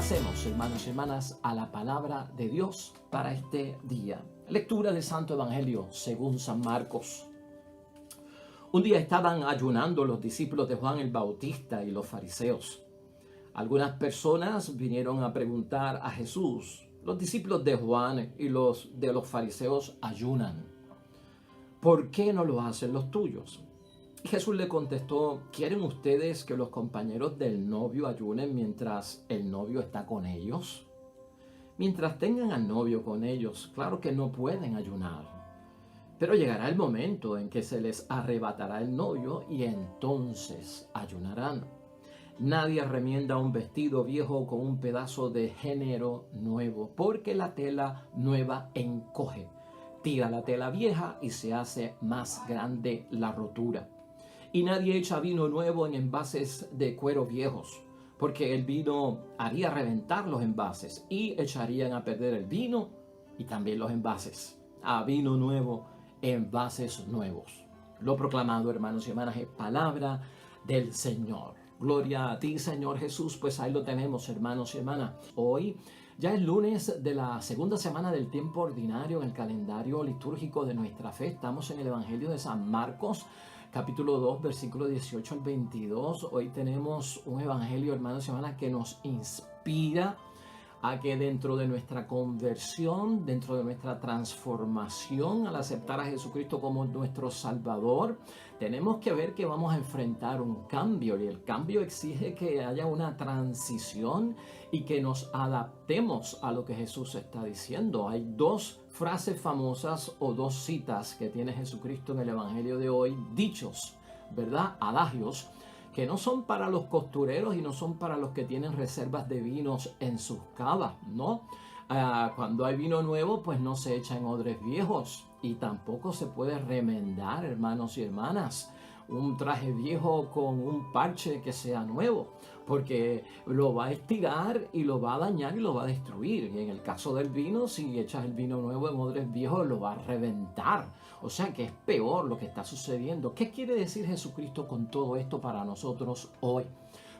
Pasemos, hermanos y hermanas, a la palabra de Dios para este día. Lectura del Santo Evangelio según San Marcos. Un día estaban ayunando los discípulos de Juan el Bautista y los fariseos. Algunas personas vinieron a preguntar a Jesús: los discípulos de Juan y los de los fariseos ayunan, ¿por qué no lo hacen los tuyos? Y Jesús le contestó: ¿quieren ustedes que los compañeros del novio ayunen mientras el novio está con ellos? Mientras tengan al novio con ellos, claro que no pueden ayunar. Pero llegará el momento en que se les arrebatará el novio y entonces ayunarán. Nadie remienda un vestido viejo con un pedazo de género nuevo, porque la tela nueva encoge. Tira la tela vieja y se hace más grande la rotura. Y nadie echa vino nuevo en envases de cuero viejos, porque el vino haría reventar los envases y echarían a perder el vino y también los envases. A vino nuevo, envases nuevos. Lo proclamado, hermanos y hermanas, es palabra del Señor. Gloria a ti, Señor Jesús. Pues ahí lo tenemos, hermanos y hermanas. Hoy ya es lunes de la segunda semana del tiempo ordinario en el calendario litúrgico de nuestra fe. Estamos en el Evangelio de San Marcos, capítulo 2, versículo 18 al 22. Hoy tenemos un evangelio, hermanos y hermanas, que nos inspira a que dentro de nuestra conversión, dentro de nuestra transformación, al aceptar a Jesucristo como nuestro Salvador, tenemos que ver que vamos a enfrentar un cambio, y el cambio exige que haya una transición y que nos adaptemos a lo que Jesús está diciendo. Hay dos frases famosas o dos citas que tiene Jesucristo en el Evangelio de hoy, dichos, ¿verdad? Adagios, que no son para los costureros y no son para los que tienen reservas de vinos en sus cavas, ¿no? Cuando hay vino nuevo, pues no se echa en odres viejos y tampoco se puede remendar, hermanos y hermanas, un traje viejo con un parche que sea nuevo, porque lo va a estirar y lo va a dañar y lo va a destruir. Y en el caso del vino, si echas el vino nuevo en odres viejos, lo va a reventar. O sea que es peor lo que está sucediendo. ¿Qué quiere decir Jesucristo con todo esto para nosotros hoy?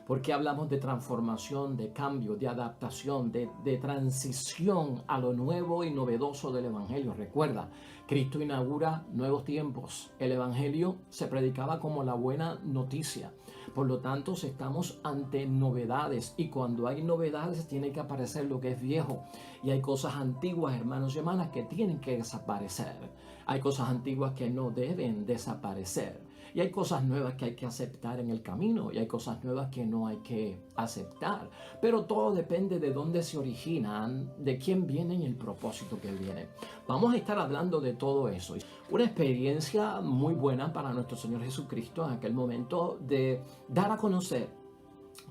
Porque hablamos de transformación, de cambio, de adaptación, de transición a lo nuevo y novedoso del Evangelio. Recuerda, Cristo inaugura nuevos tiempos. El Evangelio se predicaba como la buena noticia. Por lo tanto, estamos ante novedades, y cuando hay novedades tiene que aparecer lo que es viejo. Y hay cosas antiguas, hermanos y hermanas, que tienen que desaparecer. Hay cosas antiguas que no deben desaparecer. Y hay cosas nuevas que hay que aceptar en el camino, y hay cosas nuevas que no hay que aceptar. Pero todo depende de dónde se originan, de quién vienen y el propósito que viene. Vamos a estar hablando de todo eso. Una experiencia muy buena para nuestro Señor Jesucristo en aquel momento de dar a conocer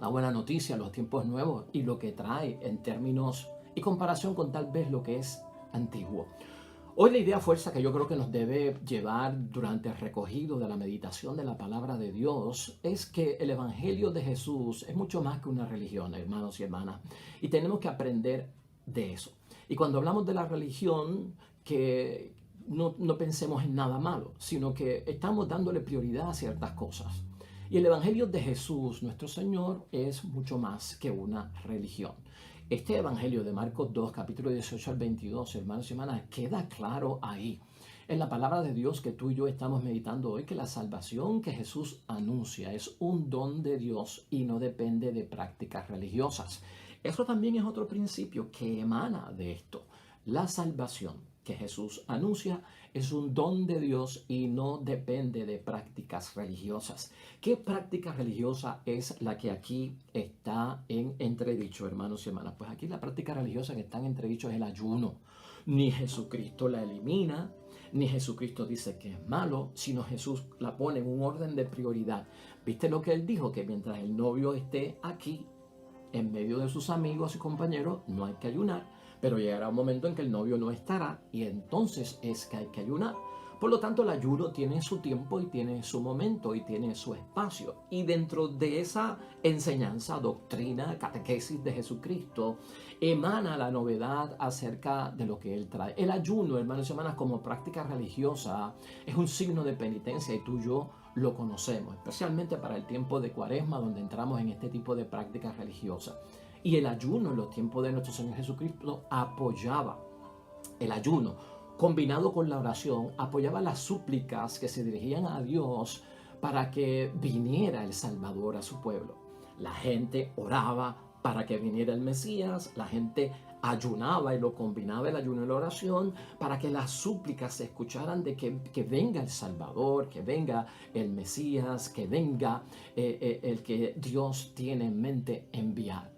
la buena noticia, los tiempos nuevos y lo que trae en términos y comparación con tal vez lo que es antiguo. Hoy la idea fuerza que yo creo que nos debe llevar durante el recogido de la meditación de la palabra de Dios es que el Evangelio de Jesús es mucho más que una religión, hermanos y hermanas, y tenemos que aprender de eso. Y cuando hablamos de la religión, que no pensemos en nada malo, sino que estamos dándole prioridad a ciertas cosas. Y el Evangelio de Jesús, nuestro Señor, es mucho más que una religión. Este Evangelio de Marcos 2, capítulo 18 al 22, hermanos y hermanas, queda claro ahí, en la palabra de Dios que tú y yo estamos meditando hoy, que la salvación que Jesús anuncia es un don de Dios y no depende de prácticas religiosas. Eso también es otro principio que emana de esto. La salvación que Jesús anuncia es un don de Dios y no depende de prácticas religiosas. ¿Qué práctica religiosa es la que aquí está en entredicho, hermanos y hermanas? Pues aquí la práctica religiosa que está en entredicho es el ayuno. Ni Jesucristo la elimina, ni Jesucristo dice que es malo, sino Jesús la pone en un orden de prioridad. ¿Viste lo que él dijo? Que mientras el novio esté aquí, en medio de sus amigos y compañeros, no hay que ayunar, pero llegará un momento en que el novio no estará y entonces es que hay que ayunar. Por lo tanto, el ayuno tiene su tiempo y tiene su momento y tiene su espacio. Y dentro de esa enseñanza, doctrina, catequesis de Jesucristo, emana la novedad acerca de lo que Él trae. El ayuno, hermanos y hermanas, como práctica religiosa, es un signo de penitencia y tú y yo lo conocemos, especialmente para el tiempo de Cuaresma, donde entramos en este tipo de prácticas religiosas. Y el ayuno en los tiempos de nuestro Señor Jesucristo apoyaba el ayuno, combinado con la oración, apoyaba las súplicas que se dirigían a Dios para que viniera el Salvador a su pueblo. La gente oraba para que viniera el Mesías, la gente ayunaba y lo combinaba el ayuno y la oración para que las súplicas se escucharan de que venga el Salvador, que venga el Mesías, que venga el que Dios tiene en mente enviar.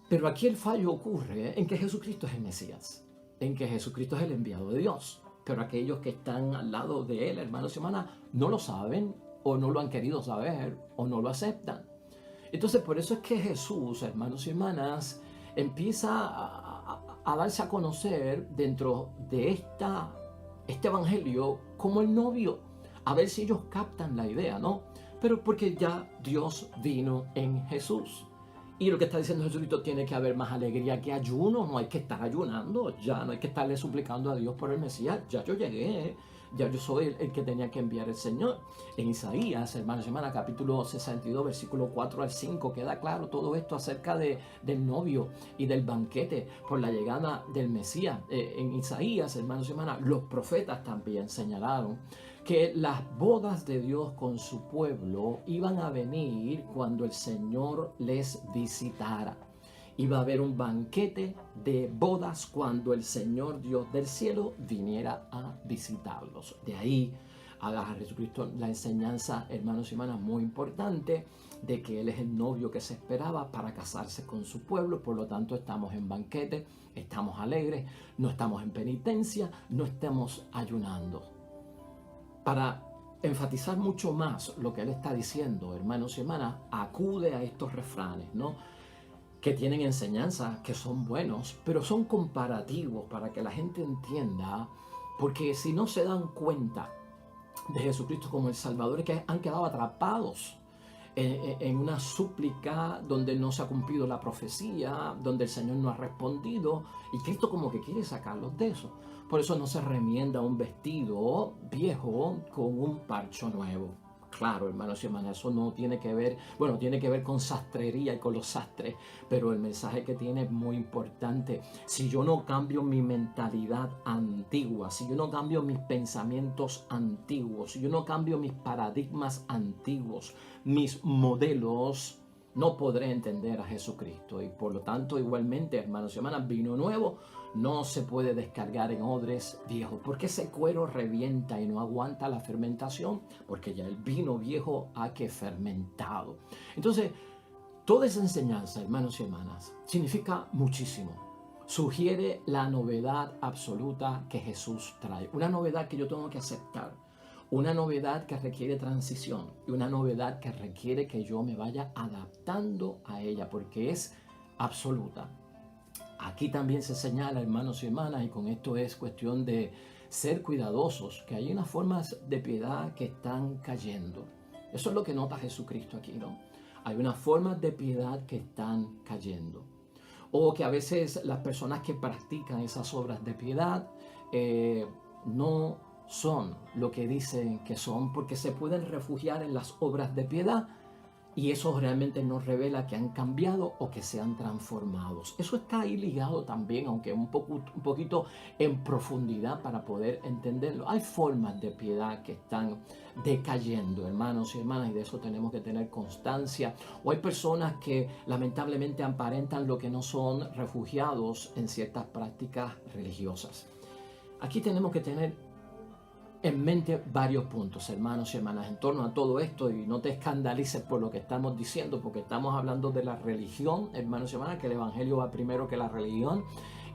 Pero aquí el fallo ocurre en que Jesucristo es el Mesías, en que Jesucristo es el enviado de Dios. Pero aquellos que están al lado de Él, hermanos y hermanas, no lo saben o no lo han querido saber o no lo aceptan. Entonces, por eso es que Jesús, hermanos y hermanas, empieza a darse a conocer dentro de este evangelio como el novio. A ver si ellos captan la idea, ¿no? Pero porque ya Dios vino en Jesús. Y lo que está diciendo Jesucristo, tiene que haber más alegría que ayuno. No hay que estar ayunando, ya no hay que estarle suplicando a Dios por el Mesías. Ya yo llegué, ya yo soy el que tenía que enviar el Señor. En Isaías, hermanos y hermanas, capítulo 62, versículo 4 al 5, queda claro todo esto acerca del novio y del banquete por la llegada del Mesías. En Isaías, hermanos y hermanas, los profetas también señalaron que las bodas de Dios con su pueblo iban a venir cuando el Señor les visitara. Iba a haber un banquete de bodas cuando el Señor Dios del cielo viniera a visitarlos. De ahí a Jesucristo la enseñanza, hermanos y hermanas, muy importante de que Él es el novio que se esperaba para casarse con su pueblo. Por lo tanto, estamos en banquete, estamos alegres, no estamos en penitencia, no estamos ayunando. Para enfatizar mucho más lo que Él está diciendo, hermanos y hermanas, acude a estos refranes, ¿no?, que tienen enseñanzas que son buenos, pero son comparativos para que la gente entienda, porque si no se dan cuenta de Jesucristo como el Salvador, es que han quedado atrapados en una súplica donde no se ha cumplido la profecía, donde el Señor no ha respondido, y Cristo como que quiere sacarlos de eso. Por eso no se remienda un vestido viejo con un parcho nuevo. Claro, hermanos y hermanas, eso no tiene que ver, bueno, tiene que ver con sastrería y con los sastres, pero el mensaje que tiene es muy importante. Si yo no cambio mi mentalidad antigua, si yo no cambio mis pensamientos antiguos, si yo no cambio mis paradigmas antiguos, mis modelos, no podré entender a Jesucristo. Y por lo tanto, igualmente, hermanos y hermanas, vino nuevo no se puede descargar en odres viejos, porque ese cuero revienta y no aguanta la fermentación, porque ya el vino viejo ha que fermentado. Entonces, toda esa enseñanza, hermanos y hermanas, significa muchísimo. Sugiere la novedad absoluta que Jesús trae, una novedad que yo tengo que aceptar, una novedad que requiere transición y una novedad que requiere que yo me vaya adaptando a ella, porque es absoluta. Aquí también se señala, hermanos y hermanas, y con esto es cuestión de ser cuidadosos, que hay unas formas de piedad que están cayendo. Eso es lo que nota Jesucristo aquí, ¿no? Hay unas formas de piedad que están cayendo. O que a veces las personas que practican esas obras de piedad no son lo que dicen que son, porque se pueden refugiar en las obras de piedad, y eso realmente nos revela que han cambiado o que se han transformado. Eso está ahí ligado también, aunque un poquito en profundidad para poder entenderlo. Hay formas de piedad que están decayendo, hermanos y hermanas, y de eso tenemos que tener constancia. O hay personas que lamentablemente aparentan lo que no son, refugiados en ciertas prácticas religiosas. Aquí tenemos que tener en mente varios puntos, hermanos y hermanas, en torno a todo esto, y no te escandalices por lo que estamos diciendo, porque estamos hablando de la religión, hermanos y hermanas, que el evangelio va primero que la religión,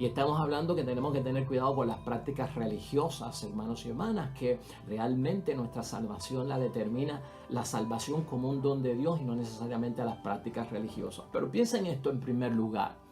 y estamos hablando que tenemos que tener cuidado con las prácticas religiosas, hermanos y hermanas, que realmente nuestra salvación la determina la salvación como un don de Dios y no necesariamente las prácticas religiosas. Pero piensa en esto en primer lugar.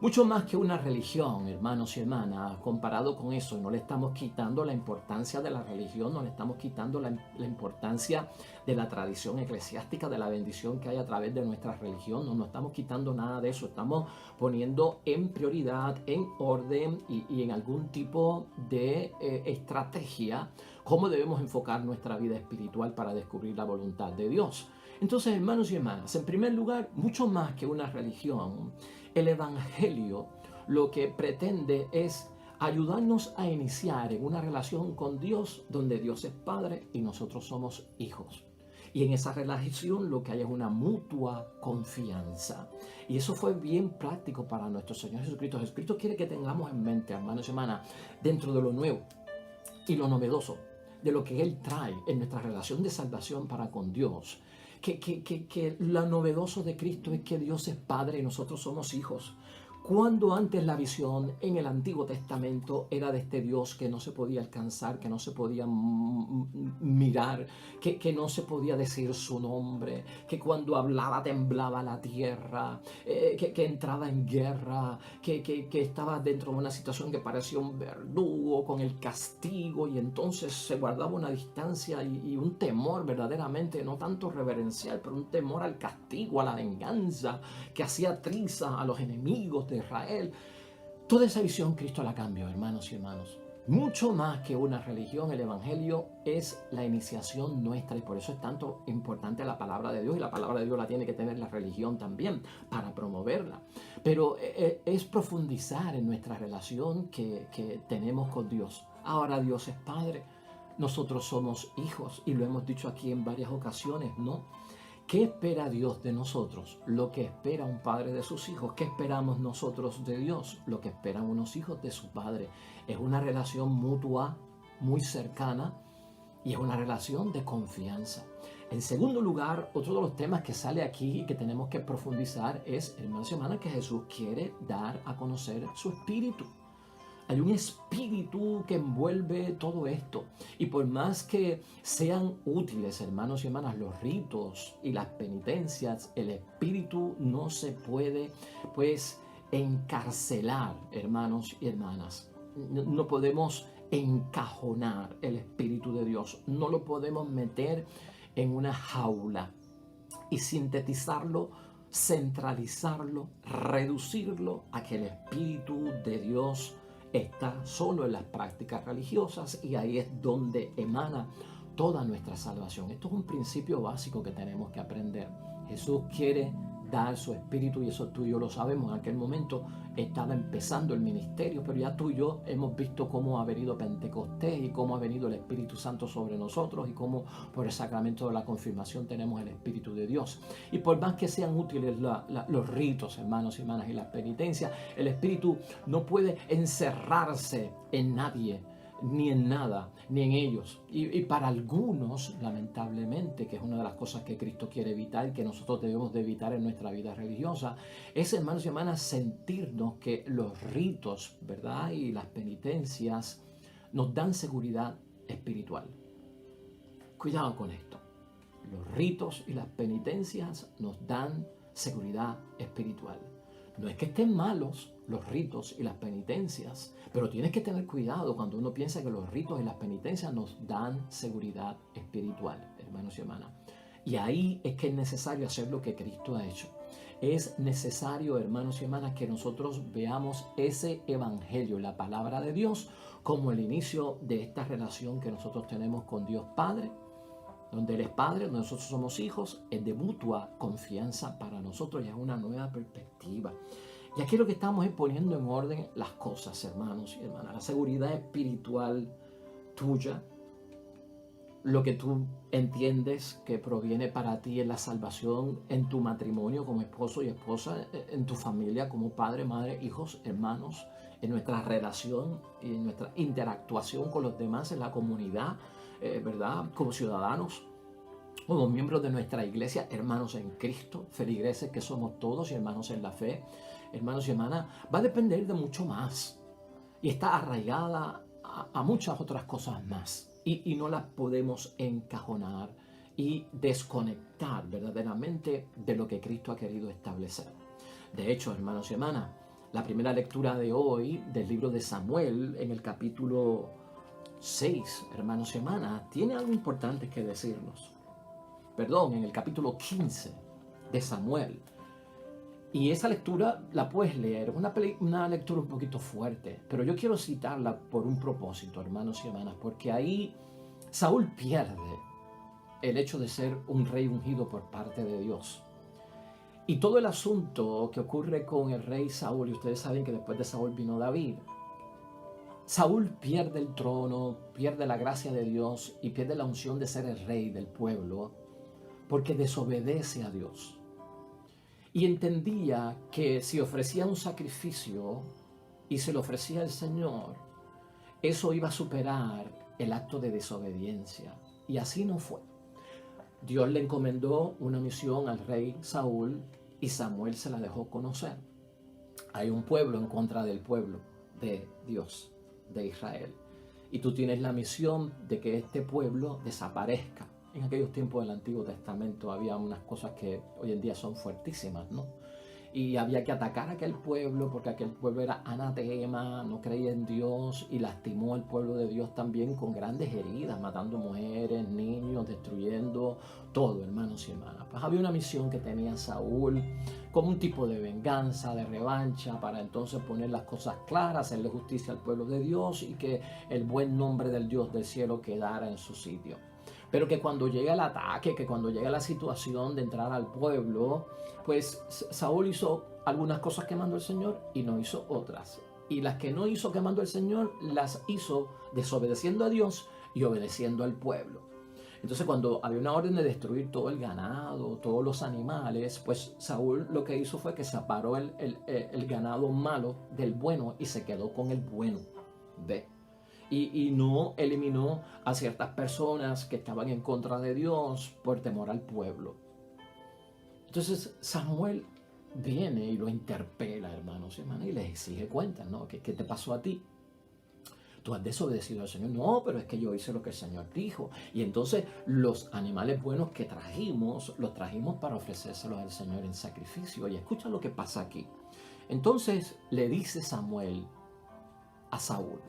Mucho más que una religión, hermanos y hermanas, comparado con eso, no le estamos quitando la importancia de la religión, no le estamos quitando la importancia de la tradición eclesiástica, de la bendición que hay a través de nuestra religión, no estamos quitando nada de eso, estamos poniendo en prioridad, en orden y en algún tipo de estrategia cómo debemos enfocar nuestra vida espiritual para descubrir la voluntad de Dios. Entonces, hermanos y hermanas, en primer lugar, mucho más que una religión, el Evangelio lo que pretende es ayudarnos a iniciar en una relación con Dios donde Dios es Padre y nosotros somos hijos. Y en esa relación lo que hay es una mutua confianza. Y eso fue bien práctico para nuestro Señor Jesucristo. Jesucristo quiere que tengamos en mente, hermanos y hermanas, dentro de lo nuevo y lo novedoso, de lo que Él trae en nuestra relación de salvación para con Dios. Que lo novedoso de Cristo es que Dios es Padre y nosotros somos hijos. Cuando antes la visión en el Antiguo Testamento era de este Dios que no se podía alcanzar, que no se podía mirar, que no se podía decir su nombre, que cuando hablaba temblaba la tierra, que entraba en guerra, que estaba dentro de una situación que parecía un verdugo con el castigo, y entonces se guardaba una distancia y un temor verdaderamente, no tanto reverencial, pero un temor al castigo, a la venganza, que hacía trizas a los enemigos de Israel. Toda esa visión Cristo la cambió, hermanos y hermanos. Mucho más que una religión, el Evangelio es la iniciación nuestra, y por eso es tanto importante la palabra de Dios, y la palabra de Dios la tiene que tener la religión también para promoverla. Pero es profundizar en nuestra relación que tenemos con Dios. Ahora Dios es Padre, nosotros somos hijos, y lo hemos dicho aquí en varias ocasiones, ¿no? ¿Qué espera Dios de nosotros? Lo que espera un padre de sus hijos. ¿Qué esperamos nosotros de Dios? Lo que esperan unos hijos de su padre. Es una relación mutua, muy cercana, y es una relación de confianza. En segundo lugar, otro de los temas que sale aquí y que tenemos que profundizar es, hermanos y hermanas, que Jesús quiere dar a conocer su espíritu. Hay un espíritu que envuelve todo esto. Y por más que sean útiles, hermanos y hermanas, los ritos y las penitencias, el espíritu no se puede, pues, encarcelar, hermanos y hermanas. No podemos encajonar el Espíritu de Dios. No lo podemos meter en una jaula y sintetizarlo, centralizarlo, reducirlo a que el Espíritu de Dios está solo en las prácticas religiosas, y ahí es donde emana toda nuestra salvación. Esto es un principio básico que tenemos que aprender. Jesús quiere dar su espíritu, y eso tú y yo lo sabemos. En aquel momento estaba empezando el ministerio, pero ya tú y yo hemos visto cómo ha venido Pentecostés y cómo ha venido el Espíritu Santo sobre nosotros, y cómo por el sacramento de la confirmación tenemos el Espíritu de Dios. Y por más que sean útiles los ritos, hermanos y hermanas, y las penitencias, el Espíritu no puede encerrarse en nadie, ni en nada, ni en ellos. Y para algunos, lamentablemente, que es una de las cosas que Cristo quiere evitar y que nosotros debemos de evitar en nuestra vida religiosa, es, hermanos y hermanas, sentirnos que los ritos, ¿verdad?, y las penitencias nos dan seguridad espiritual. Cuidado con esto. Los ritos y las penitencias nos dan seguridad espiritual. No es que estén malos los ritos y las penitencias, pero tienes que tener cuidado cuando uno piensa que los ritos y las penitencias nos dan seguridad espiritual, hermanos y hermanas. Y ahí es que es necesario hacer lo que Cristo ha hecho. Es necesario, hermanos y hermanas, que nosotros veamos ese evangelio, la palabra de Dios, como el inicio de esta relación que nosotros tenemos con Dios Padre, donde Él es Padre, donde nosotros somos hijos. Es de mutua confianza para nosotros, y es una nueva perspectiva. Y aquí lo que estamos es poniendo en orden las cosas, hermanos y hermanas. La seguridad espiritual tuya, lo que tú entiendes que proviene para ti en la salvación, en tu matrimonio como esposo y esposa, en tu familia como padre, madre, hijos, hermanos, en nuestra relación y en nuestra interactuación con los demás en la comunidad, ¿verdad? Como ciudadanos, como miembros de nuestra iglesia, hermanos en Cristo, feligreses que somos todos y hermanos en la fe, hermanos y hermanas, va a depender de mucho más, y está arraigada a muchas otras cosas más, y no las podemos encajonar y desconectar verdaderamente de lo que Cristo ha querido establecer. De hecho, hermanos y hermanas, la primera lectura de hoy del libro de Samuel, en el capítulo 6, hermanos y hermanas, tiene algo importante que decirnos. En el capítulo 15 de Samuel. Y esa lectura la puedes leer, es una lectura un poquito fuerte, pero yo quiero citarla por un propósito, hermanos y hermanas, porque ahí Saúl pierde el hecho de ser un rey ungido por parte de Dios. Y todo el asunto que ocurre con el rey Saúl, y ustedes saben que después de Saúl vino David. Saúl pierde el trono, pierde la gracia de Dios y pierde la unción de ser el rey del pueblo porque desobedece a Dios. Y entendía que si ofrecía un sacrificio y se lo ofrecía al Señor, eso iba a superar el acto de desobediencia. Y así no fue. Dios le encomendó una misión al rey Saúl y Samuel se la dejó conocer. Hay un pueblo en contra del pueblo de Dios, de Israel. Y tú tienes la misión de que este pueblo desaparezca. En aquellos tiempos del Antiguo Testamento había unas cosas que hoy en día son fuertísimas, ¿no? Y había que atacar a aquel pueblo porque aquel pueblo era anatema, no creía en Dios y lastimó al pueblo de Dios también con grandes heridas, matando mujeres, niños, destruyendo todo, hermanos y hermanas. Pues había una misión que tenía Saúl como un tipo de venganza, de revancha, para entonces poner las cosas claras, hacerle justicia al pueblo de Dios y que el buen nombre del Dios del cielo quedara en su sitio. Pero que cuando llega el ataque, que cuando llega la situación de entrar al pueblo, pues Saúl hizo algunas cosas que mandó el Señor y no hizo otras. Y las que no hizo que mandó el Señor, las hizo desobedeciendo a Dios y obedeciendo al pueblo. Entonces cuando había una orden de destruir todo el ganado, todos los animales, pues Saúl lo que hizo fue que separó el ganado malo del bueno y se quedó con el bueno. ¿Ve? Y no eliminó a ciertas personas que estaban en contra de Dios por temor al pueblo. Entonces Samuel viene y lo interpela, hermanos y hermanas, y les exige cuentas, ¿no? ¿Qué te pasó a ti? Tú has desobedecido al Señor. No, pero es que yo hice lo que el Señor dijo. Y entonces los animales buenos que trajimos, los trajimos para ofrecérselos al Señor en sacrificio. Y escucha lo que pasa aquí. Entonces le dice Samuel a Saúl: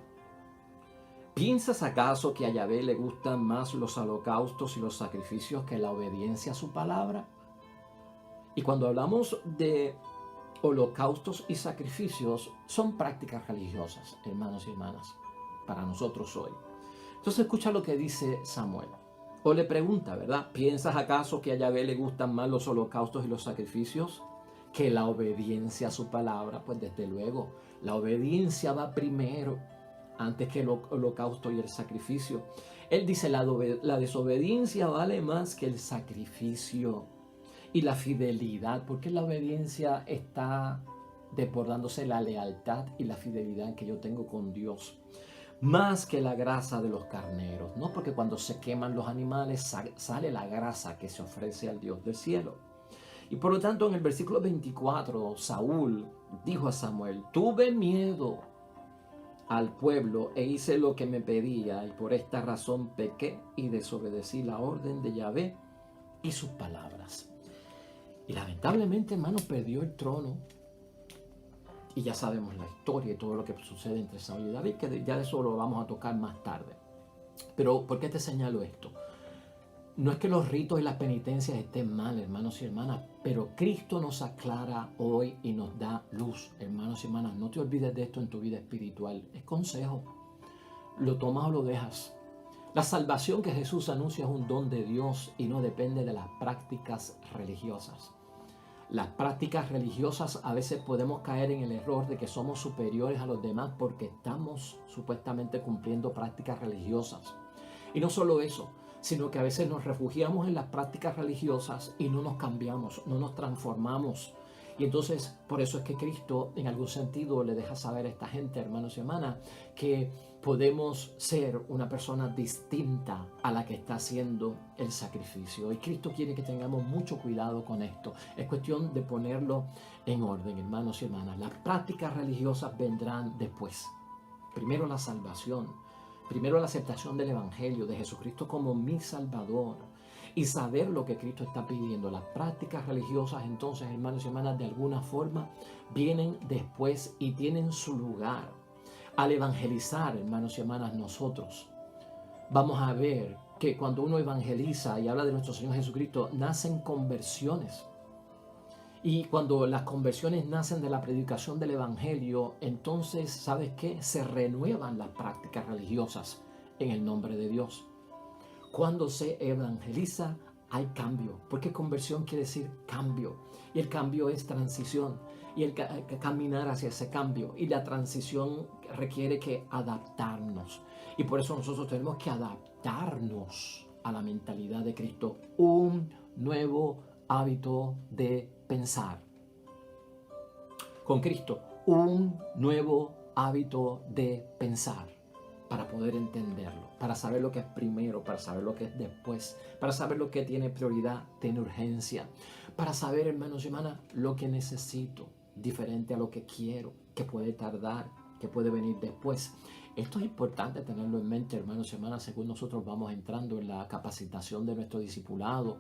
¿piensas acaso que a Yahvé le gustan más los holocaustos y los sacrificios que la obediencia a su palabra? Y cuando hablamos de holocaustos y sacrificios, son prácticas religiosas, hermanos y hermanas, para nosotros hoy. Entonces escucha lo que dice Samuel. O le pregunta, ¿verdad? ¿Piensas acaso que a Yahvé le gustan más los holocaustos y los sacrificios que la obediencia a su palabra? Pues desde luego, la obediencia va primero antes que el holocausto y el sacrificio. Él dice, la desobediencia vale más que el sacrificio y la fidelidad, porque la obediencia está desbordándose la lealtad y la fidelidad que yo tengo con Dios, más que la grasa de los carneros, ¿no? Porque cuando se queman los animales sale la grasa que se ofrece al Dios del cielo. Y por lo tanto en el versículo 24 Saúl dijo a Samuel: tuve miedo al pueblo e hice lo que me pedía, y por esta razón pequé y desobedecí la orden de Yahvé y sus palabras. Y lamentablemente, hermano, perdió el trono. Y ya sabemos la historia y todo lo que sucede entre Saúl y David, que ya de eso lo vamos a tocar más tarde. Pero ¿por qué te señalo esto? No es que los ritos y las penitencias estén mal, hermanos y hermanas, pero Cristo nos aclara hoy y nos da luz, hermanos y hermanas. No te olvides de esto en tu vida espiritual. Es consejo. Lo tomas o lo dejas. La salvación que Jesús anuncia es un don de Dios y no depende de las prácticas religiosas. Las prácticas religiosas a veces podemos caer en el error de que somos superiores a los demás porque estamos supuestamente cumpliendo prácticas religiosas. Y no solo eso, sino que a veces nos refugiamos en las prácticas religiosas y no nos cambiamos, no nos transformamos. Y entonces, por eso es que Cristo, en algún sentido, le deja saber a esta gente, hermanos y hermanas, que podemos ser una persona distinta a la que está haciendo el sacrificio. Y Cristo quiere que tengamos mucho cuidado con esto. Es cuestión de ponerlo en orden, hermanos y hermanas. Las prácticas religiosas vendrán después. Primero la salvación. Primero la aceptación del Evangelio, de Jesucristo como mi Salvador. Y saber lo que Cristo está pidiendo. Las prácticas religiosas, entonces, hermanos y hermanas, de alguna forma vienen después y tienen su lugar. Al evangelizar, hermanos y hermanas, nosotros vamos a ver que cuando uno evangeliza y habla de nuestro Señor Jesucristo, nacen conversiones. Y cuando las conversiones nacen de la predicación del Evangelio, entonces, ¿sabes qué? Se renuevan las prácticas religiosas en el nombre de Dios. Cuando se evangeliza hay cambio, porque conversión quiere decir cambio, y el cambio es transición, y el caminar hacia ese cambio, y la transición requiere que adaptarnos, y por eso nosotros tenemos que adaptarnos a la mentalidad de Cristo, un nuevo hábito de pensar. Con Cristo, un nuevo hábito de pensar para poder entenderlo, para saber lo que es primero, para saber lo que es después, para saber lo que tiene prioridad, tiene urgencia, para saber, hermanos y hermanas, lo que necesito, diferente a lo que quiero, que puede tardar, que puede venir después. Esto es importante tenerlo en mente, hermanos y hermanas, según nosotros vamos entrando en la capacitación de nuestro discipulado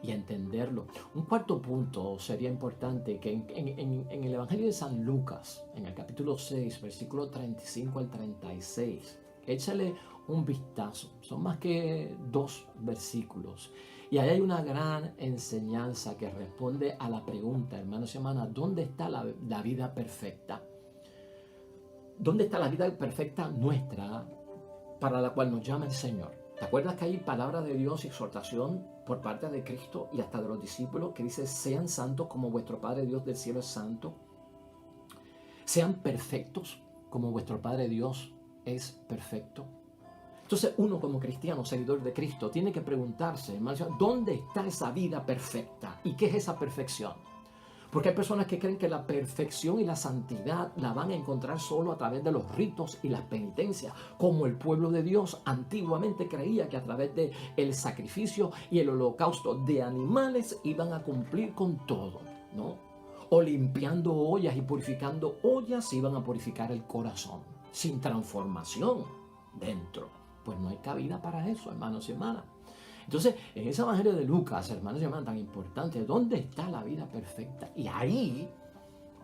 y a entenderlo. Un cuarto punto sería importante que en el Evangelio de San Lucas, en el capítulo 6, versículo 35 al 36, échale un vistazo. Son más que 2 versículos. Y ahí hay una gran enseñanza que responde a la pregunta, hermanos y hermanas, ¿dónde está la vida perfecta? ¿Dónde está la vida perfecta nuestra para la cual nos llama el Señor? ¿Te acuerdas que hay palabra de Dios y exhortación por parte de Cristo y hasta de los discípulos que dice, sean santos como vuestro Padre Dios del cielo es santo? Sean perfectos como vuestro Padre Dios es perfecto. Entonces uno como cristiano, seguidor de Cristo, tiene que preguntarse, hermanos, ¿dónde está esa vida perfecta? ¿Y qué es esa perfección? Porque hay personas que creen que la perfección y la santidad la van a encontrar solo a través de los ritos y las penitencias, como el pueblo de Dios antiguamente creía que a través del sacrificio y el holocausto de animales iban a cumplir con todo, ¿no? O limpiando ollas y purificando ollas iban a purificar el corazón, sin transformación dentro. Pues no hay cabida para eso, hermanos y hermanas. Entonces, en ese Evangelio de Lucas, hermanos y hermanas, tan importante, ¿dónde está la vida perfecta? Y ahí,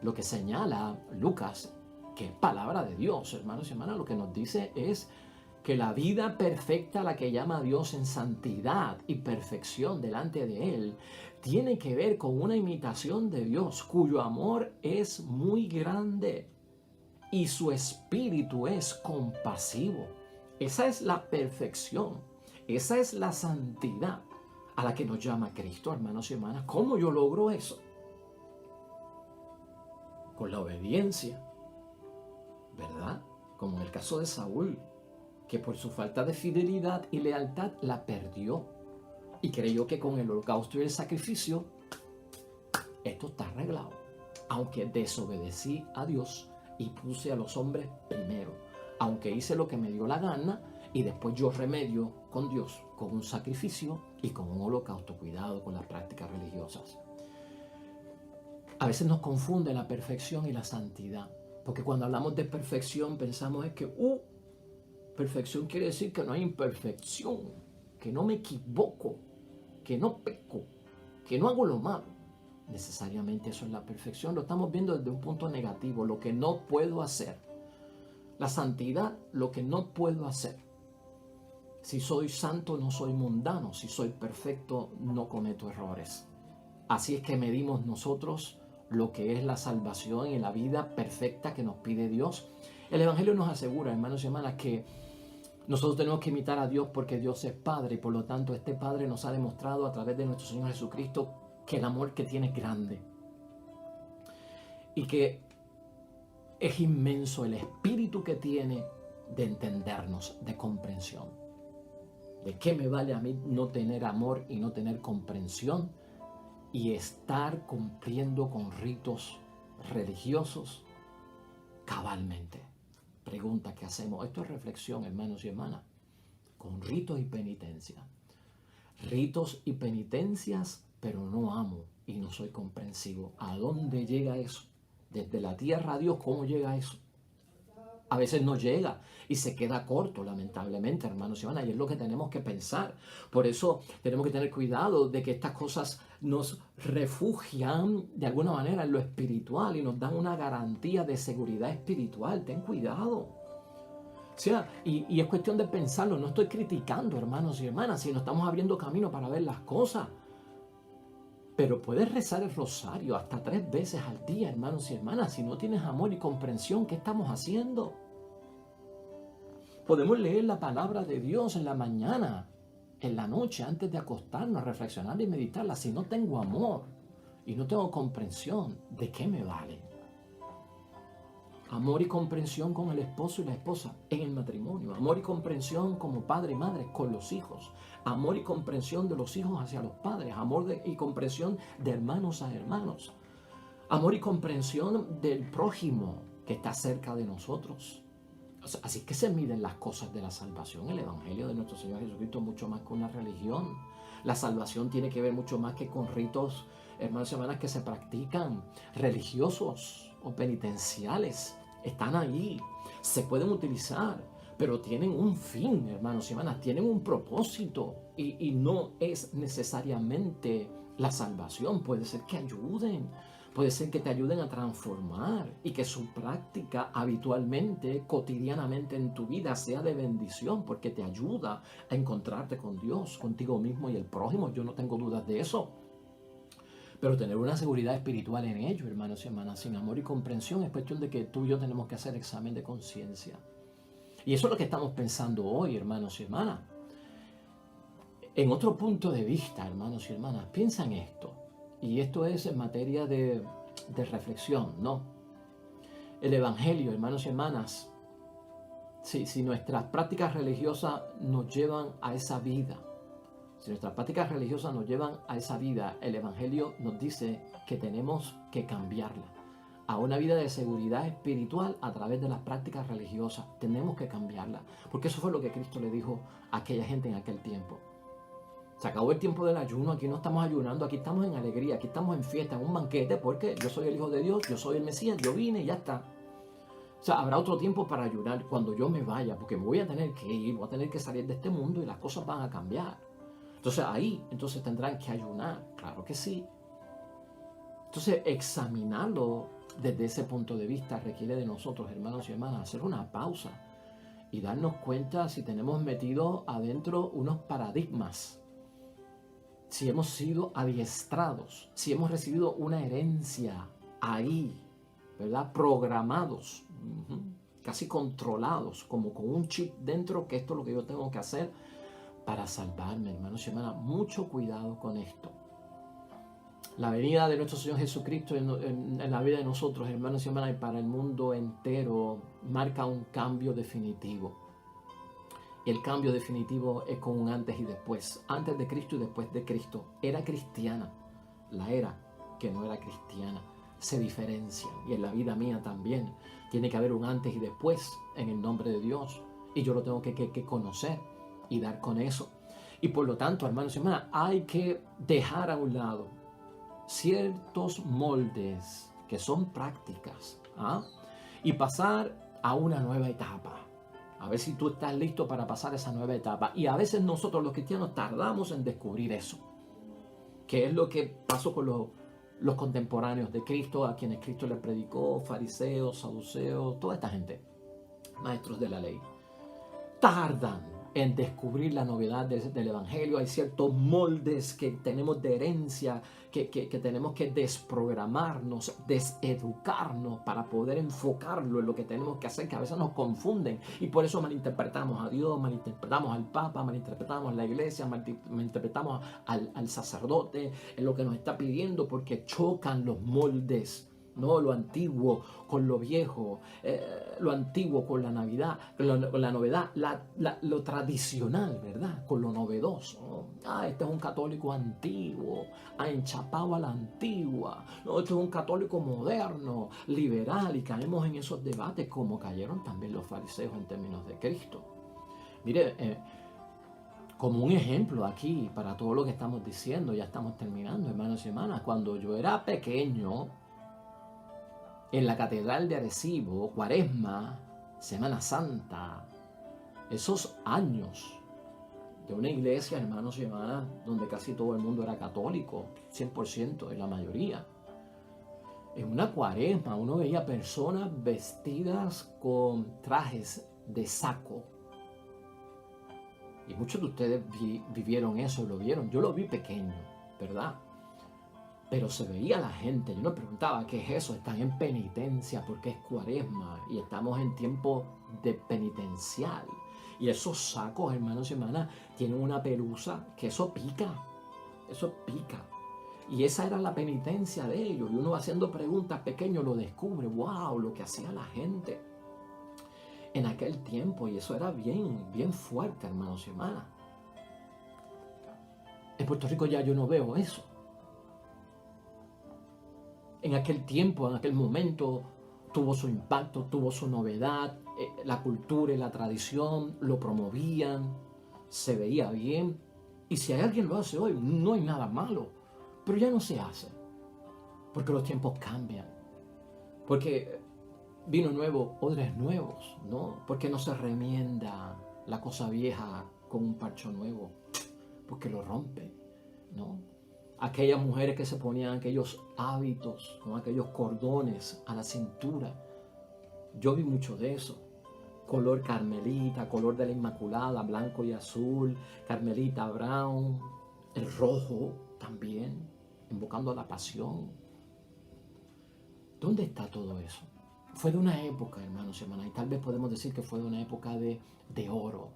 lo que señala Lucas, que es palabra de Dios, hermanos y hermanas, lo que nos dice es que la vida perfecta, la que llama a Dios en santidad y perfección delante de Él, tiene que ver con una imitación de Dios, cuyo amor es muy grande y su espíritu es compasivo. Esa es la perfección. Esa es la santidad a la que nos llama Cristo, hermanos y hermanas. ¿Cómo yo logro eso? Con la obediencia, ¿verdad? Como en el caso de Saúl, que por su falta de fidelidad y lealtad la perdió y creyó que con el holocausto y el sacrificio esto está arreglado. Aunque desobedecí a Dios y puse a los hombres primero, aunque hice lo que me dio la gana, y después yo remedio con Dios, con un sacrificio y con un holocausto. Cuidado con las prácticas religiosas. A veces nos confunde la perfección y la santidad. Porque cuando hablamos de perfección pensamos es que perfección quiere decir que no hay imperfección, que no me equivoco, que no peco, que no hago lo malo. Necesariamente eso es la perfección. Lo estamos viendo desde un punto negativo, lo que no puedo hacer. La santidad, lo que no puedo hacer. Si soy santo, no soy mundano. Si soy perfecto, no cometo errores. Así es que medimos nosotros lo que es la salvación y la vida perfecta que nos pide Dios. El Evangelio nos asegura, hermanos y hermanas, que nosotros tenemos que imitar a Dios porque Dios es Padre y por lo tanto este Padre nos ha demostrado a través de nuestro Señor Jesucristo que el amor que tiene es grande y que es inmenso el espíritu que tiene de entendernos, de comprensión. ¿De qué me vale a mí no tener amor y no tener comprensión y estar cumpliendo con ritos religiosos cabalmente? Pregunta que hacemos. Esto es reflexión, hermanos y hermanas. Con ritos y penitencia. Ritos y penitencias, pero no amo y no soy comprensivo. ¿A dónde llega eso? Desde la tierra a Dios, ¿cómo llega eso? A veces no llega y se queda corto, lamentablemente, hermanos y hermanas, y es lo que tenemos que pensar. Por eso tenemos que tener cuidado de que estas cosas nos refugian de alguna manera en lo espiritual y nos dan una garantía de seguridad espiritual. Ten cuidado. O sea, y es cuestión de pensarlo. No estoy criticando, hermanos y hermanas, sino estamos abriendo camino para ver las cosas. Pero puedes rezar el rosario hasta 3 veces al día, hermanos y hermanas. Si no tienes amor y comprensión, ¿qué estamos haciendo? Podemos leer la palabra de Dios en la mañana, en la noche antes de acostarnos, reflexionar y meditarla. Si no tengo amor y no tengo comprensión, ¿de qué me vale? Amor y comprensión con el esposo y la esposa en el matrimonio. Amor y comprensión como padre y madre con los hijos. Amor y comprensión de los hijos hacia los padres. Amor y comprensión de hermanos a hermanos. Amor y comprensión del prójimo que está cerca de nosotros. O sea, así que se miden las cosas de la salvación. El Evangelio de nuestro Señor Jesucristo es mucho más que una religión. La salvación tiene que ver mucho más que con ritos, hermanos y hermanas, que se practican, religiosos o penitenciales. Están ahí, se pueden utilizar, pero tienen un fin, hermanos y hermanas, tienen un propósito y no es necesariamente la salvación. Puede ser que ayuden. Puede ser que te ayuden a transformar y que su práctica habitualmente, cotidianamente en tu vida sea de bendición porque te ayuda a encontrarte con Dios, contigo mismo y el prójimo. Yo no tengo dudas de eso. Pero tener una seguridad espiritual en ello, hermanos y hermanas, sin amor y comprensión, es cuestión de que tú y yo tenemos que hacer examen de conciencia. Y eso es lo que estamos pensando hoy, hermanos y hermanas. En otro punto de vista, hermanos y hermanas, piensa en esto. Y esto es en materia de reflexión, ¿no? El Evangelio, hermanos y hermanas, si nuestras prácticas religiosas nos llevan a esa vida, si nuestras prácticas religiosas nos llevan a esa vida, el Evangelio nos dice que tenemos que cambiarla a una vida de seguridad espiritual a través de las prácticas religiosas. Tenemos que cambiarla, porque eso fue lo que Cristo le dijo a aquella gente en aquel tiempo. Se acabó el tiempo del ayuno, aquí no estamos ayunando, aquí estamos en alegría, aquí estamos en fiesta, en un banquete, porque yo soy el Hijo de Dios, yo soy el Mesías, yo vine y ya está. O sea, habrá otro tiempo para ayunar cuando yo me vaya, porque me voy a tener que ir, voy a tener que salir de este mundo y las cosas van a cambiar. Entonces ahí, tendrán que ayunar, claro que sí. Entonces examinarlo desde ese punto de vista requiere de nosotros, hermanos y hermanas, hacer una pausa y darnos cuenta si tenemos metido adentro unos paradigmas, si hemos sido adiestrados, si hemos recibido una herencia ahí, ¿verdad? Programados, casi controlados, como con un chip dentro, que esto es lo que yo tengo que hacer para salvarme, hermanos y hermanas. Mucho cuidado con esto. La venida de nuestro Señor Jesucristo en la vida de nosotros, hermanos y hermanas, y para el mundo entero, marca un cambio definitivo. Y el cambio definitivo es con un antes y después. Antes de Cristo y después de Cristo. Era cristiana. La era que no era cristiana. Se diferencian. Y en la vida mía también. Tiene que haber un antes y después en el nombre de Dios. Y yo lo tengo que conocer y dar con eso. Y por lo tanto, hermanos y hermanas, hay que dejar a un lado ciertos moldes que son prácticas, y pasar a una nueva etapa. A ver si tú estás listo para pasar esa nueva etapa. Y a veces nosotros los cristianos tardamos en descubrir eso. Que es lo que pasó con los contemporáneos de Cristo, a quienes Cristo le predicó, fariseos, saduceos, toda esta gente, maestros de la ley. Tardan en descubrir la novedad del Evangelio. Hay ciertos moldes que tenemos de herencia, que tenemos que desprogramarnos, deseducarnos para poder enfocarlo en lo que tenemos que hacer, que a veces nos confunden y por eso malinterpretamos a Dios, malinterpretamos al Papa, malinterpretamos a la iglesia, malinterpretamos al sacerdote en lo que nos está pidiendo, porque chocan los moldes. No, lo antiguo con lo viejo, lo antiguo con la Navidad, con la novedad, lo tradicional, ¿verdad? Con lo novedoso. Este es un católico antiguo, enchapado a la antigua. No, este es un católico moderno, liberal, y caemos en esos debates como cayeron también los fariseos en términos de Cristo. Mire, como un ejemplo aquí para todo lo que estamos diciendo, ya estamos terminando, hermanos y hermanas. Cuando yo era pequeño, en la Catedral de Arecibo, Cuaresma, Semana Santa, esos años de una iglesia, hermanos y hermanas, donde casi todo el mundo era católico, 100% en la mayoría. En una Cuaresma uno veía personas vestidas con trajes de saco. Y muchos de ustedes vivieron eso, lo vieron. Yo lo vi pequeño, ¿verdad? Pero se veía la gente. Yo me preguntaba, ¿qué es eso? Están en penitencia porque es Cuaresma y estamos en tiempo de penitencial. Y esos sacos, hermanos y hermanas, tienen una pelusa que eso pica. Eso pica. Y esa era la penitencia de ellos. Y uno haciendo preguntas pequeñas lo descubre. ¡Wow! Lo que hacía la gente en aquel tiempo. Y eso era bien, bien fuerte, hermanos y hermanas. En Puerto Rico ya yo no veo eso. En aquel tiempo, en aquel momento, tuvo su impacto, tuvo su novedad. La cultura y la tradición lo promovían. Se veía bien. Y si alguien lo hace hoy, no hay nada malo. Pero ya no se hace. Porque los tiempos cambian. Porque vino nuevo, odres nuevos, ¿no? Porque no se remienda la cosa vieja con un parcho nuevo. Porque lo rompe, ¿no? Aquellas mujeres que se ponían aquellos hábitos, ¿no? Aquellos cordones a la cintura. Yo vi mucho de eso. Color carmelita, color de la Inmaculada, blanco y azul, carmelita brown, el rojo también, invocando a la pasión. ¿Dónde está todo eso? Fue de una época, hermanos y hermanas, y tal vez podemos decir que fue de una época de oro.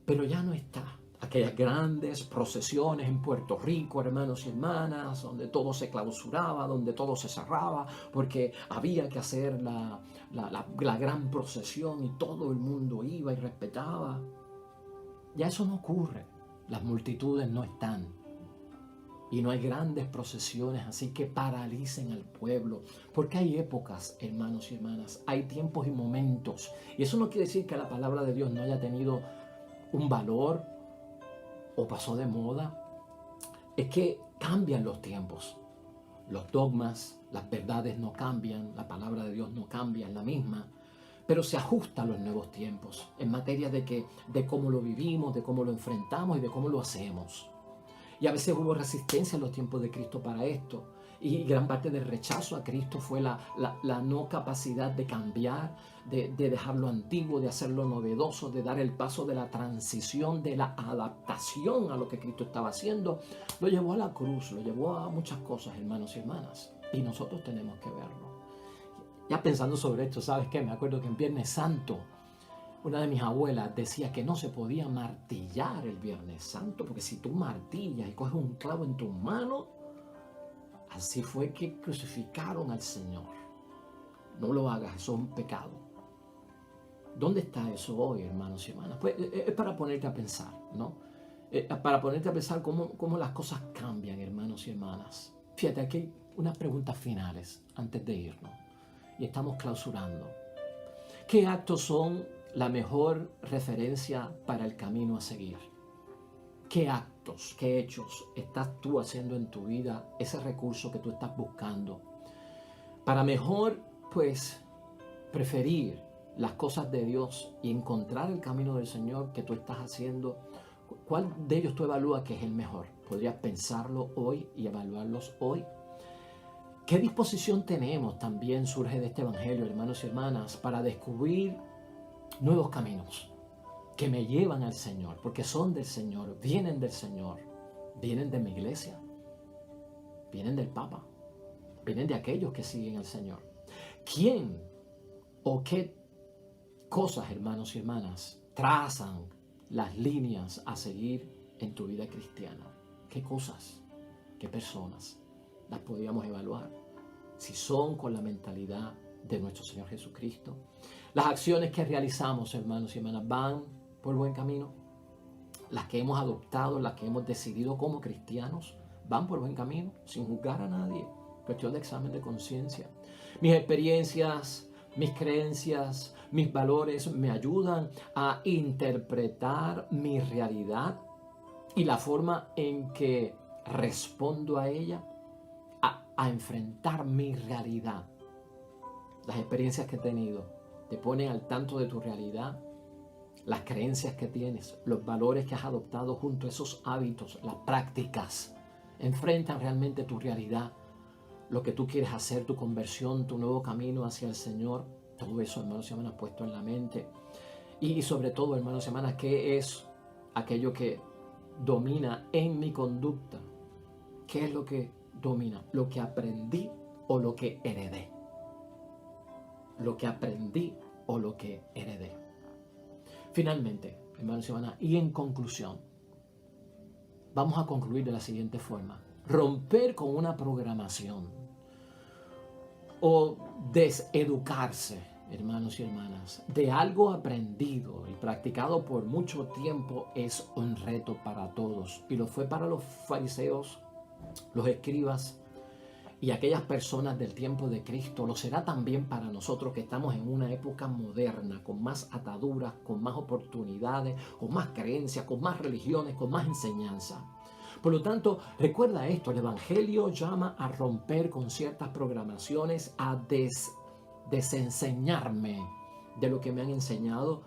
Pero ya no está. Aquellas grandes procesiones en Puerto Rico, hermanos y hermanas, donde todo se clausuraba, donde todo se cerraba, porque había que hacer la gran procesión y todo el mundo iba y respetaba. Ya eso no ocurre. Las multitudes no están. Y no hay grandes procesiones así que paralicen al pueblo. Porque hay épocas, hermanos y hermanas, hay tiempos y momentos. Y eso no quiere decir que la palabra de Dios no haya tenido un valor o pasó de moda. Es que cambian los tiempos. Los dogmas, las verdades no cambian, la palabra de Dios no cambia, es la misma, pero se ajusta a los nuevos tiempos en materia de cómo lo vivimos, de cómo lo enfrentamos y de cómo lo hacemos. Y a veces hubo resistencia en los tiempos de Cristo para esto. Y gran parte del rechazo a Cristo fue la no capacidad de cambiar, de dejar lo antiguo, de hacerlo novedoso, de dar el paso de la transición, de la adaptación a lo que Cristo estaba haciendo. Lo llevó a la cruz, lo llevó a muchas cosas, hermanos y hermanas. Y nosotros tenemos que verlo. Ya pensando sobre esto, ¿sabes qué? Me acuerdo que en Viernes Santo, una de mis abuelas decía que no se podía martillar el Viernes Santo, porque si tú martillas y coges un clavo en tus manos, así fue que crucificaron al Señor. No lo hagas, eso es un pecado. ¿Dónde está eso hoy, hermanos y hermanas? Pues es para ponerte a pensar, ¿no? Para ponerte a pensar cómo las cosas cambian, hermanos y hermanas. Fíjate, aquí hay unas preguntas finales antes de irnos. Y estamos clausurando. ¿Qué actos son la mejor referencia para el camino a seguir? ¿Qué actos, qué hechos estás tú haciendo en tu vida, ese recurso que tú estás buscando? Para mejor, pues, preferir las cosas de Dios y encontrar el camino del Señor que tú estás haciendo, ¿cuál de ellos tú evalúas que es el mejor? ¿Podrías pensarlo hoy y evaluarlos hoy? ¿Qué disposición tenemos? También surge de este evangelio, hermanos y hermanas, para descubrir nuevos caminos que me llevan al Señor, porque son del Señor, vienen del Señor, vienen de mi iglesia, vienen del Papa, vienen de aquellos que siguen al Señor. ¿Quién o qué cosas, hermanos y hermanas, trazan las líneas a seguir en tu vida cristiana? ¿Qué cosas, qué personas las podríamos evaluar? Si son con la mentalidad de nuestro Señor Jesucristo. Las acciones que realizamos, hermanos y hermanas, van por buen camino. Las que hemos adoptado, las que hemos decidido como cristianos, van por buen camino, sin juzgar a nadie. Cuestión de examen de conciencia. Mis experiencias, mis creencias, mis valores me ayudan a interpretar mi realidad y la forma en que respondo a ella, a enfrentar mi realidad. Las experiencias que he tenido te ponen al tanto de tu realidad, las creencias que tienes, los valores que has adoptado junto a esos hábitos, las prácticas, enfrentan realmente tu realidad, lo que tú quieres hacer, tu conversión, tu nuevo camino hacia el Señor. Todo eso, hermanos y hermanas, puesto en la mente. Y sobre todo, hermanos y hermanas, ¿qué es aquello que domina en mi conducta? ¿Qué es lo que domina? ¿Lo que aprendí o lo que heredé? Lo que aprendí o lo que heredé. Finalmente, hermanos y hermanas, y en conclusión, vamos a concluir de la siguiente forma. Romper con una programación o deseducarse, hermanos y hermanas, de algo aprendido y practicado por mucho tiempo es un reto para todos. Y lo fue para los fariseos, los escribas y aquellas personas del tiempo de Cristo. Lo será también para nosotros que estamos en una época moderna, con más ataduras, con más oportunidades, con más creencias, con más religiones, con más enseñanza. Por lo tanto, recuerda esto, el Evangelio llama a romper con ciertas programaciones, a desenseñarme de lo que me han enseñado,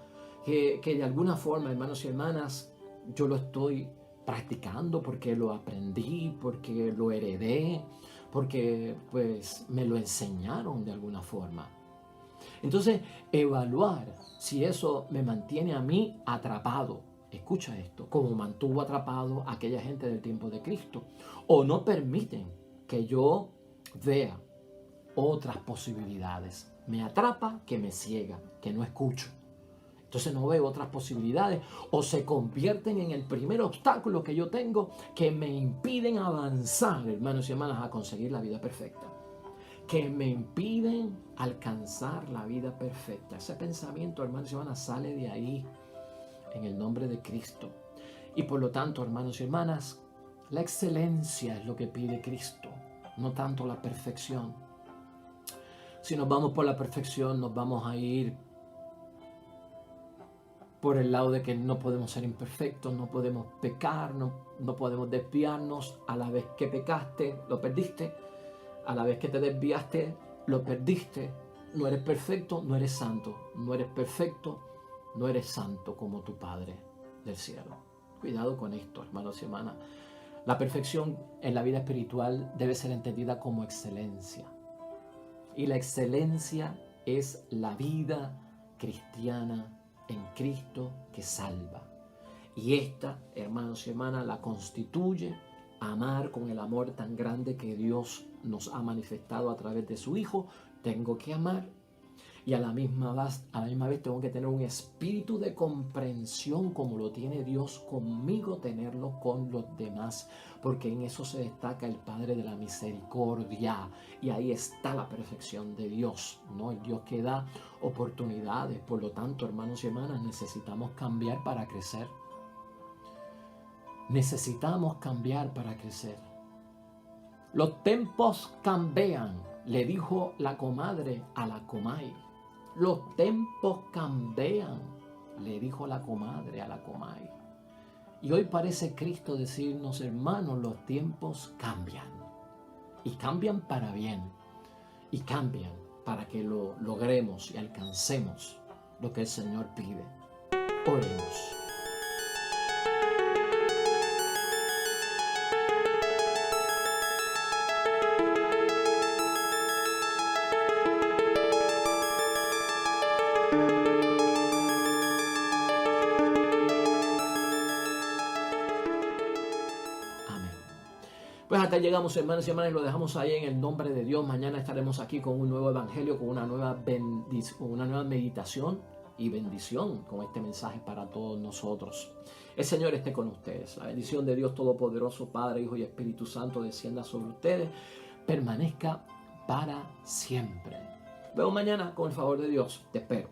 que de alguna forma, hermanos y hermanas, yo lo estoy practicando porque lo aprendí, porque lo heredé, porque pues me lo enseñaron de alguna forma. Entonces, evaluar si eso me mantiene a mí atrapado. Escucha esto, como mantuvo atrapado a aquella gente del tiempo de Cristo, o no permiten que yo vea otras posibilidades. Me atrapa que me ciega, que no escucho. Entonces no veo otras posibilidades, o se convierten en el primer obstáculo que yo tengo que me impiden avanzar, hermanos y hermanas, a conseguir la vida perfecta. Que me impiden alcanzar la vida perfecta. Ese pensamiento, hermanos y hermanas, sale de ahí en el nombre de Cristo. Y por lo tanto, hermanos y hermanas, la excelencia es lo que pide Cristo, no tanto la perfección. Si nos vamos por la perfección, nos vamos a ir por el lado de que no podemos ser imperfectos, no podemos pecar, no podemos desviarnos. A la vez que pecaste, lo perdiste. A la vez que te desviaste, lo perdiste. No eres perfecto, no eres santo. No eres perfecto, no eres santo como tu Padre del cielo. Cuidado con esto, hermanos y hermanas. La perfección en la vida espiritual debe ser entendida como excelencia. Y la excelencia es la vida cristiana en Cristo que salva. Y esta, hermanos y hermanas, la constituye amar con el amor tan grande que Dios nos ha manifestado a través de su Hijo. Tengo que amar. Y a la misma vez tengo que tener un espíritu de comprensión como lo tiene Dios conmigo, tenerlo con los demás, porque en eso se destaca el Padre de la misericordia, y ahí está la perfección de Dios, ¿no? El Dios que da oportunidades. Por lo tanto, hermanos y hermanas, necesitamos cambiar para crecer. Necesitamos cambiar para crecer. Los tiempos cambian, le dijo la comadre a la comay. Los tiempos cambian, le dijo la comadre a la comay. Y hoy parece Cristo decirnos, hermanos, los tiempos cambian. Y cambian para bien. Y cambian para que lo logremos y alcancemos lo que el Señor pide. Oremos. Pues hasta llegamos, hermanos y hermanas, y lo dejamos ahí en el nombre de Dios. Mañana estaremos aquí con un nuevo evangelio, con una nueva meditación y bendición con este mensaje para todos nosotros. El Señor esté con ustedes. La bendición de Dios Todopoderoso, Padre, Hijo y Espíritu Santo, descienda sobre ustedes, permanezca para siempre. Vemos mañana con el favor de Dios. Te espero.